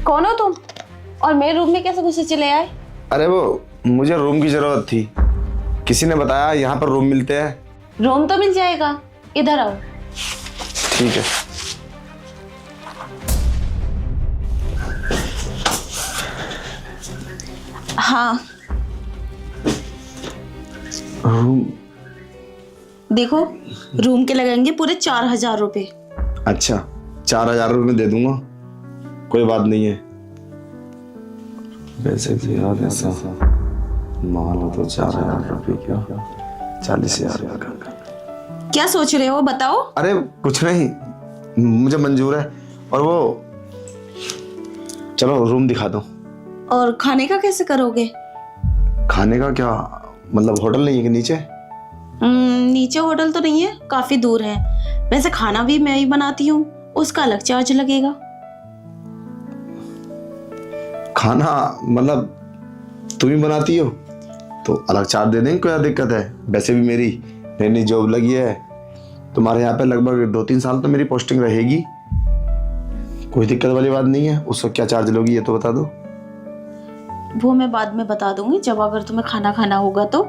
कौन हो तुम? और मेरे रूम में कैसे घुसे चले आए? अरे वो मुझे रूम की जरूरत थी, किसी ने बताया यहाँ पर रूम मिलते हैं। रूम तो मिल जाएगा, इधर आओ। ठीक है। हाँ रूम? देखो, रूम के लगेंगे पूरे 4,000 रुपए। अच्छा, 4,000 रुपये में दे दूंगा, कोई बात नहीं है। वैसे भी यार ऐसा माल हो तो 4,000 रुपये क्या, 40,000 रुपये का। क्या सोच रहे हो, बताओ? अरे कुछ नहीं, मुझे मंजूर है। और वो चलो रूम दिखा दो। और खाने का कैसे करोगे? खाने का क्या मतलब, होटल नहीं है कि नीचे? नीचे होटल तो नहीं है, काफी दूर है। वैसे खाना भी मैं ही बनाती हूँ, उसका अलग चार्ज लगेगा। खाना मतलब तुम ही बनाती हो तो अलग चार्ज दे देंगे, क्या दिक्कत है। वैसे भी मेरी नई नई जॉब लगी है, तुम्हारे यहाँ पे लगभग 2-3 साल तो मेरी पोस्टिंग रहेगी, कोई दिक्कत वाली बात नहीं है। उसका क्या चार्ज लोगी ये तो बता दो। वो मैं बाद में बता दूंगी, जब अगर तुम्हें खाना खाना होगा तो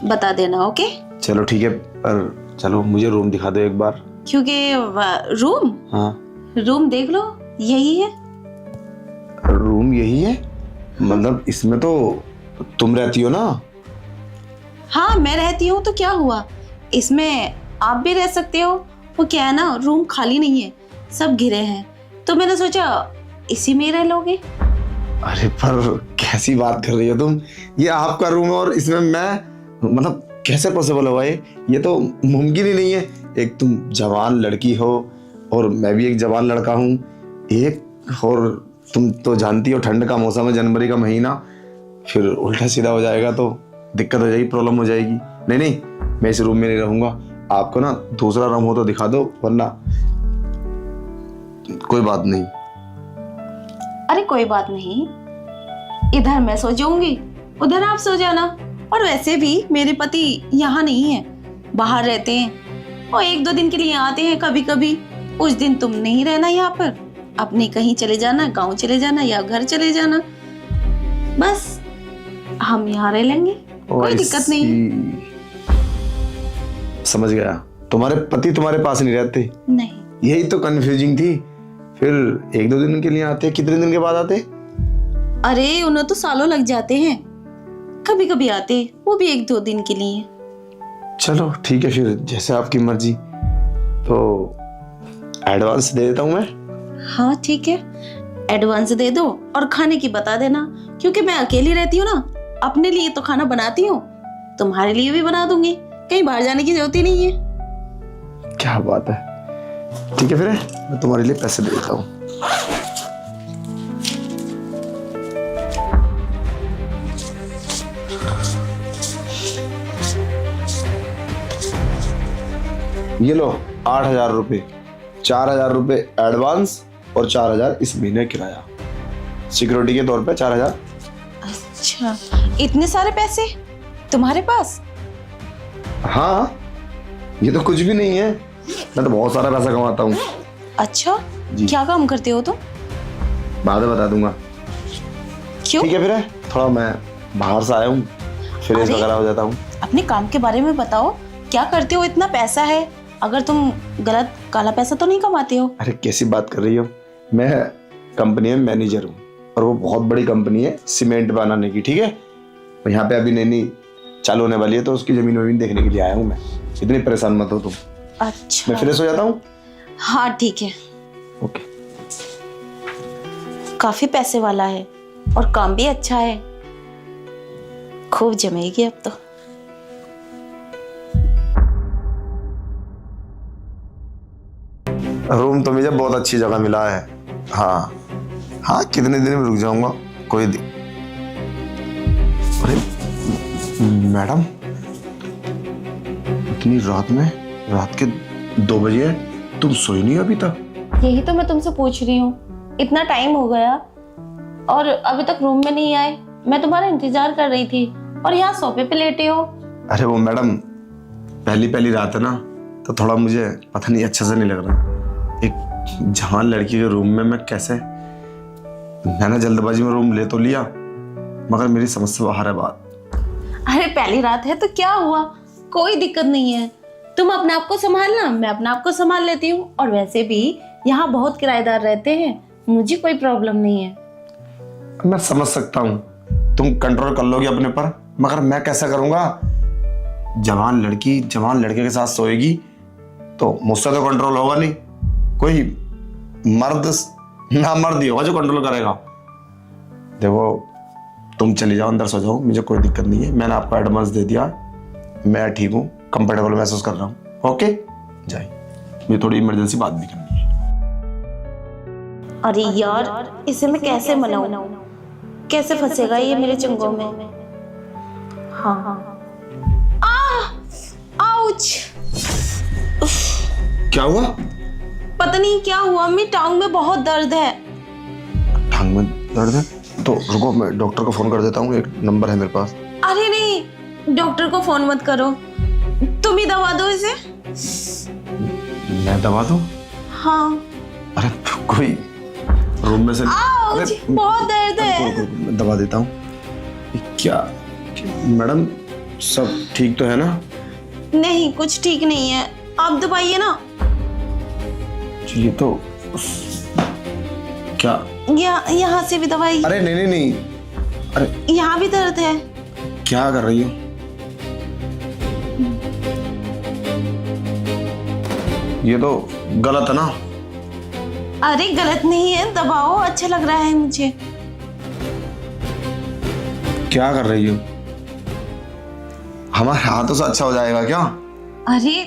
बता देना। ओके चलो ठीक है, पर चलो मुझे रूम दिखा दो एक बार। क्योंकि रूम, हाँ रूम देख लो, यही है रूम। यही है मतलब इसमें तो तुम रहती हो ना? हाँ मैं रहती हूँ, तो क्या हुआ, इसमें आप भी रह सकते हो। वो क्या है ना, रूम खाली नहीं है, सब घिरे हैं, तो मैंने सोचा इसी में रह लोगे। अरे पर कैसी बात कर रही हो तुम, ये आपका रूम है और इसमें मैं, मतलब कैसे पॉसिबल होगा ये तो मुमकिन ही नहीं है। एक तुम जवान लड़की हो और मैं भी एक जवान लड़का हूँ, एक और तुम तो जानती हो ठंड का मौसम है, जनवरी का महीना, फिर उल्टा सीधा हो जाएगा तो दिक्कत हो जाएगी, प्रॉब्लम हो जाएगी। नहीं नहीं, मैं इस रूम में नहीं रहूंगा, आपको ना दूसरा रूम हो तो दिखा दो, वरना कोई बात नहीं। अरे कोई बात नहीं, इधर मैं सो जाऊंगी, उधर आप सो जाना। और वैसे भी मेरे पति यहाँ नहीं है, बाहर रहते हैं, और 1-2 दिन के लिए आते हैं कभी कभी। उस दिन तुम नहीं रहना यहाँ पर, अपने कहीं चले जाना, गांव चले जाना या घर चले जाना, बस हम यहाँ रह लेंगे, कोई दिक्कत नहीं। समझ गया, तुम्हारे पति तुम्हारे पास नहीं रहते? नहीं। यही तो कंफ्यूजिंग थी। फिर 1-2 दिन के लिए आते, कितने दिन के बाद आते? अरे उन्हें तो सालों लग जाते हैं, कभी कभी आते, वो भी 1-2 दिन के लिए। चलो ठीक है, फिर जैसे आपकी मर्जी। तो एडवांस दे देता हूँ मैं। हाँ ठीक है, एडवांस दे दो और खाने की बता देना, क्योंकि मैं अकेली रहती हूँ ना, अपने लिए तो खाना बनाती हूँ, तुम्हारे लिए भी बना दूंगी, कहीं बाहर जाने की जरूरत ही नहीं है। क्या बात है, ठीक है फिर मैं तुम्हारे लिए पैसे दे देता हूँ। ये लो 8,000 रुपये, 4,000 रुपये एडवांस और 4,000 इस महीने किराया, सिक्योरिटी के तौर पे 4,000। अच्छा, इतने सारे पैसे तुम्हारे पास? हाँ, ये तो कुछ भी नहीं है, मैं तो बहुत सारा पैसा कमाता हूँ। अच्छा जी। क्या काम करते हो तुम? बाद में बता दूंगा। क्यों? ठीक है फिर, थोड़ा मैं बाहर से आया हूँ, फ्रेश वगैरह हो जाता हूँ। अपने काम के बारे में बताओ, क्या करते हो, इतना पैसा है, अगर तुम गलत काला पैसा तो नहीं कमाते हो? अरे कैसी बात कर रही हो, मैं कंपनी में मैनेजर हूँ और वो बहुत बड़ी कंपनी है सीमेंट बनाने की, ठीक है। और यहाँ पे अभी नई चालू होने वाली है, तो उसकी जमीन वमीन देखने के लिए आया हूँ मैं। इतनी परेशान मत हो तुम। अच्छा मैं फ्रेश हो जाता हूँ। हाँ ठीक है। ओके। काफी पैसे वाला है और काम भी अच्छा है, खूब जमेगी अब तो। रूम तो मुझे बहुत अच्छी जगह मिला है। हाँ हाँ, कितने दिन में रुक जाऊंगा, कोई अरे मैडम, इतनी रात में, रात के 2 बजे है, तुम सोई नहीं अभी तक? यही तो मैं तुमसे पूछ रही हूँ, इतना टाइम हो गया और अभी तक रूम में नहीं आए। मैं तुम्हारा इंतजार कर रही थी और यहाँ सोफे पे लेटे हो। अरे वो मैडम, पहली रात है ना, तो थोड़ा मुझे पता नहीं अच्छा से नहीं लग रहा, एक जवान लड़की के रूम में मैं कैसे, मैंने जल्दबाजी में रूम ले तो लिया, मगर मेरी समझ से बाहर है बात। अरे पहली रात है तो क्या हुआ, कोई दिक्कत नहीं है। तुम अपने आप को संभालना, मैं अपने आप को संभाल लेती हूँ। और वैसे भी यहाँ बहुत किराएदार रहते हैं, मुझे कोई प्रॉब्लम नहीं है। मैं समझ सकता हूँ तुम कंट्रोल कर लोगे अपने पर, मगर मैं कैसे करूँगा? जवान लड़की जवान लड़के के साथ सोएगी तो मुझसे तो कंट्रोल होगा नहीं। कोई मर्द ना मर्द ही होगा जो कंट्रोल करेगा। देखो तुम चली जाओ, अंदर सो जाओ, मुझे कोई दिक्कत नहीं है। मैंने आपको एडवांस दे दिया, मैं ठीक हूँ, कंफर्टेबल महसूस कर रहा हूँ। ओके जाइए, मुझे थोड़ी इमरजेंसी बात भी करनी है। अरे यार, इसे मैं कैसे मनाऊं? कैसे फंसेगा ये मेरे चंगों में? हाँ हाँ। आउच! क्या हुआ? पता नहीं क्या हुआ, मेरी टांग में बहुत दर्द है। टांग में दर्द है? तो रुको, मैं डॉक्टर को फोन कर देता हूँ, एक नंबर है मेरे पास। अरे नहीं, डॉक्टर को फोन मत करो, तुम ही दवा दो इसे। मैं दवा दूँ? हाँ। अरे कोई रूम में से आउच! बहुत दर्द है। मैं दवा देता हूँ। क्या मैडम, सब ठीक तो है ना? नहीं, कुछ ठीक नहीं है, आप दबाइए ना। ये तो क्या? यहाँ से भी दवाई। अरे नहीं नहीं नहीं, अरे यहाँ भी दर्द है। क्या कर रही हो? ये तो गलत है ना? अरे गलत नहीं है, दबाओ, अच्छा लग रहा है मुझे। क्या कर रही हो? हमारे हाथों से अच्छा हो जाएगा क्या? अरे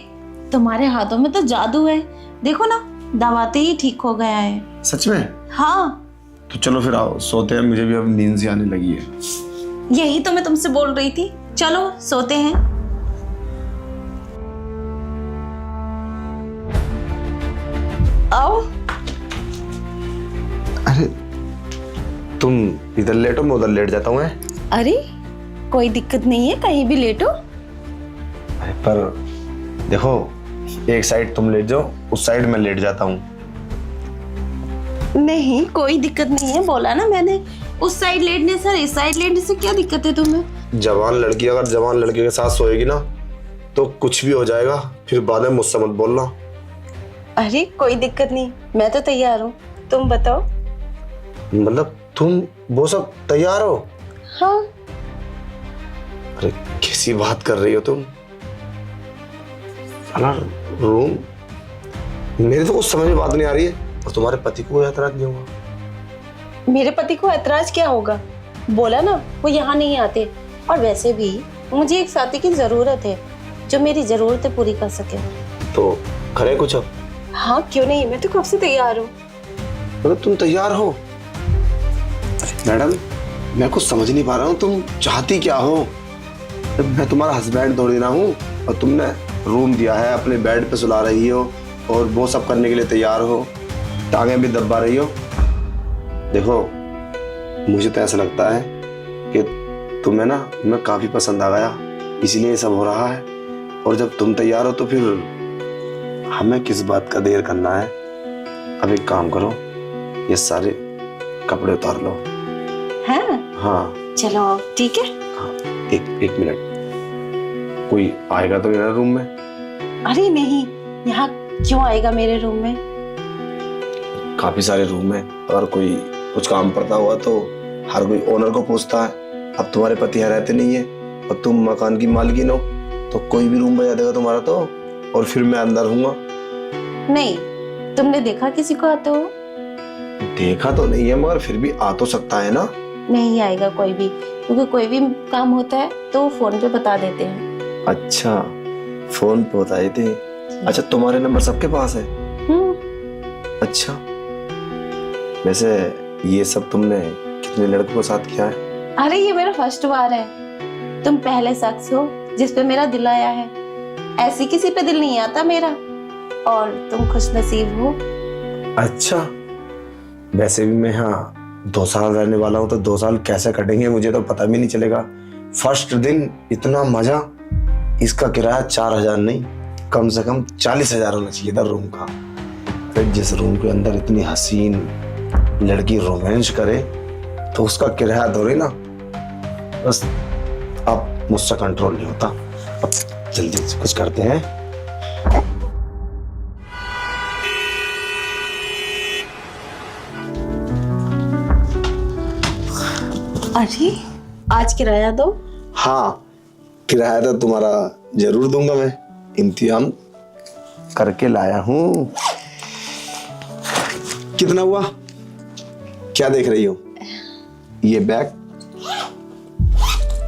तुम्हारे हाथों में तो जादू है, देखो ना, दबाते ही ठीक हो गया है। सच में? हाँ। तो चलो फिर आओ, सोते हैं, मुझे भी अब नींद सी आने लगी है। यही तो मैं तुमसे बोल रही थी, चलो सोते हैं। आओ। अरे तुम इधर लेटो, मैं उधर लेट जाता हूँ। अरे कोई दिक्कत नहीं है, कहीं भी लेटो। अरे पर देखो, एक साइड तुम लेट जाओ, उस साइड मैं लेट जाता हूँ। नहीं कोई दिक्कत नहीं है, बोला ना मैंने, उस साइड लेटने से इस साइड लेटने से क्या दिक्कत है तुम्हें? जवान लड़की अगर जवान लड़के के साथ सोएगी ना तो कुछ भी हो जाएगा, फिर बाद में मुझसे मत बोलना। अरे कोई दिक्कत नहीं, मैं तो तैयार हूँ, तुम बताओ। मतलब तुम वो सब तैयार हो? हाँ। अरे कैसी बात कर रही हो तुम? साला रूम, मेरे तो कुछ समझ में बात नहीं आ रही है। और तुम्हारे पति को ऐतराज नहीं होगा? मेरे पति को ऐतराज क्या होगा, बोला ना वो यहाँ नहीं आते। और वैसे भी मुझे एक साथी की जरूरत है जो मेरी जरूरतें पूरी कर सके। तो करे कुछ अब? हाँ क्यों नहीं, मैं तो कब से तैयार हूँ। मतलब तुम तैयार हो? मैडम मैं कुछ समझ नहीं पा रहा हूँ, तुम चाहती क्या हो? मैं तुम्हारा हस्बैंड थोड़ी ना हूँ, और तुमने रूम दिया है, अपने बेड पे सुला रही हो और वो सब करने के लिए तैयार हो, टांगे भी दबा रही हो। देखो मुझे तो ऐसा लगता है कि तुम्हें ना मैं काफी पसंद आ गया, इसीलिए ये सब हो रहा है। और जब तुम तैयार हो तो फिर हमें किस बात का देर करना है? अब एक काम करो, ये सारे कपड़े उतार लो। हाँ हाँ चलो ठीक है। हाँ, एक मिनट, कोई आएगा तो मेरा रूम में? अरे नहीं, यहाँ क्यों आएगा मेरे रूम में? काफी सारे रूम है, अगर कोई कुछ काम पड़ता हुआ तो हर कोई ओनर को पूछता है। अब तुम्हारे पति यहाँ रहते नहीं है और तुम मकान की मालकिन हो, तो कोई भी रूम बजा देगा तुम्हारा तो, और फिर मैं अंदर हूँगा। नहीं, तुमने देखा किसी को आते हो? देखा तो नहीं है, मगर फिर भी आ तो सकता है ना। नहीं आएगा कोई भी, क्योंकि कोई भी काम होता है तो फोन पे बता देते हैं। अच्छा फोन पे बताए थे? अच्छा तुम्हारे नंबर सबके पास है? अच्छा वैसे ये सब तुमने कितने लड़कों के साथ किया है? अरे ये मेरा फर्स्ट बार है, तुम पहले शख्स हो जिस पे मेरा दिल आया है। ऐसी किसी पे दिल नहीं आता मेरा, और तुम खुश नसीब हो। अच्छा वैसे भी मैं यहाँ 2 साल रहने वाला हूँ, तो 2 साल कैसे कटेंगे मुझे तो पता भी नहीं चलेगा। फर्स्ट दिन इतना मजा, इसका किराया 4,000 नहीं, कम से कम 40,000 होना चाहिए था रूम का। पे जिस रूम के अंदर इतनी हसीन लड़की रोमांस करे तो उसका किराया थोड़ी ना। बस अब मुझसे कंट्रोल नहीं होता। अब जल्दी से कुछ करते हैं। अरे आज किराया दो। हाँ, किराया तो तुम्हारा जरूर दूंगा मैं, इंतजाम करके लाया हूं। कितना हुआ? क्या देख रही हो? ये बैग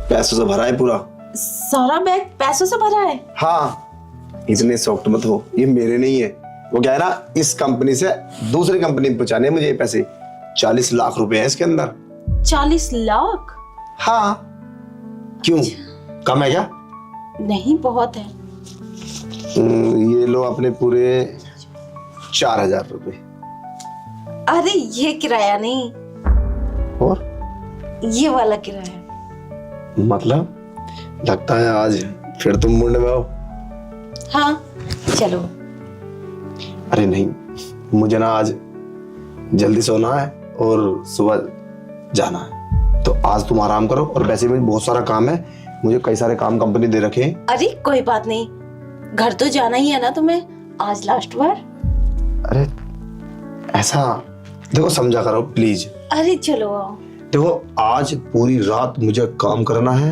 पैसों से भरा है पूरा। सारा बैग पैसों से भरा है? हाँ, इतने सॉफ्ट मत हो, ये मेरे नहीं है। वो क्या है ना, इस कंपनी से दूसरी कंपनी में पहुंचाने हैं मुझे ये पैसे। 40 लाख रुपए है इसके अंदर। 40 लाख? हाँ, क्यों कम है क्या? नहीं, बहुत है। ये लो अपने पूरे 4000 रुपए। अरे ये किराया नहीं, और ये वाला किराया। मतलब लगता है आज फिर तुम मुंड में हो। हाँ चलो। अरे नहीं, मुझे ना आज जल्दी सोना है और सुबह जाना है, तो आज तुम आराम करो। और वैसे भी बहुत सारा काम है, मुझे कई सारे काम कंपनी दे रखे हैं। अरे कोई बात नहीं, घर तो जाना ही है ना तुम्हें, आज लास्ट बार। अरे ऐसा देखो, समझा करो प्लीज। अरे चलो आओ। देखो, आज पूरी रात मुझे काम करना है,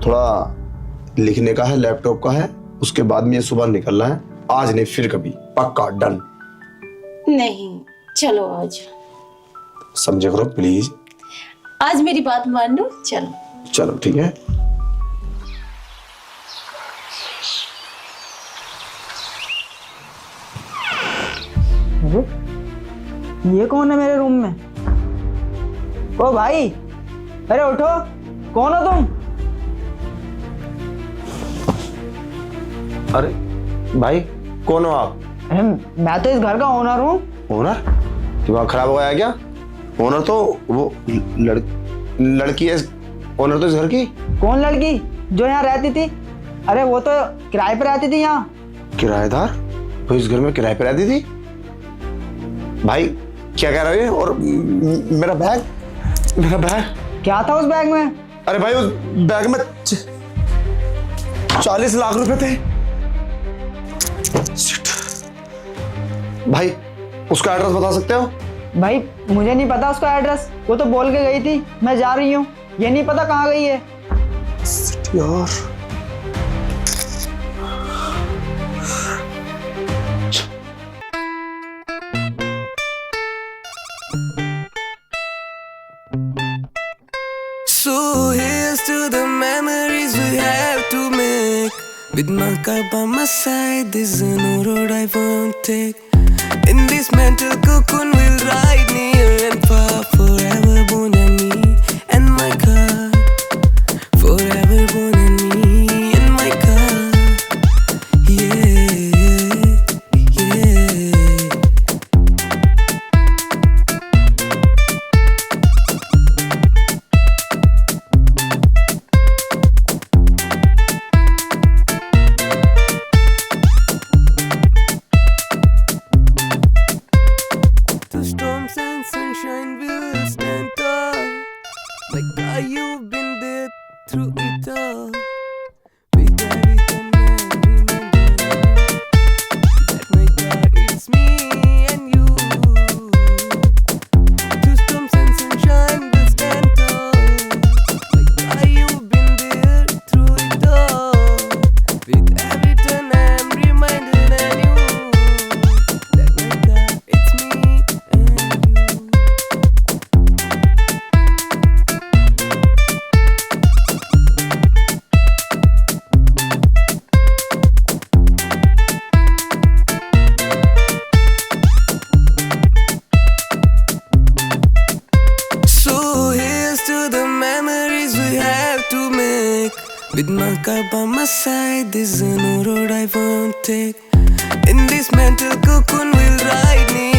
थोड़ा लिखने का है, लैपटॉप का है, उसके बाद में सुबह निकलना है। आज नहीं फिर कभी, पक्का डन। नहीं चलो आज। समझे करो प्लीज। आज मेरी बात मान लो, चलो। चलो ठीक है। ये कौन है मेरे रूम में? ओ भाई, अरे उठो, कौन हो तुम? अरे भाई, कौन हो आप? अरे मैं तो इस घर का ओनर हूँ। ओनर? दिमाग खराब हो गया क्या? ओनर तो वो लड़की है। ओनर तो इस घर की। कौन लड़की जो यहाँ रहती थी? अरे वो तो किराए पे रहती थी यहाँ। किराएदार? तो इस घर में किराए पे रहती थी? भाई क्या कह रहे हो? और मेरा बैग, मेरा बैग क्या था उस बैग में? अरे भाई, उस बैग में 40 लाख रुपए थे। Shit. भाई उसका एड्रेस बता सकते हो? भाई मुझे नहीं पता उसका एड्रेस, वो तो बोल के गई थी मैं जा रही हूँ, ये नहीं पता कहाँ गई है। Shit, यार So here's to the memories we have to make. With my car by my side, there's no road I won't take. In this mental cocoon, we'll ride near and far, forever born and me and my car. Forever born and me and my car. Yeah, yeah. The storms and sunshine will stand tall. Like how you've been there through it all. With everything and remember that my God, it's me and you. The storms and sunshine will stand tall. Like how you've been there through it all. With every turn I'm reminded and you. That my God, it's me and you. So here's to the memories we have to make. With my car by my side, there's no road I won't take. In this mental cocoon, we'll ride near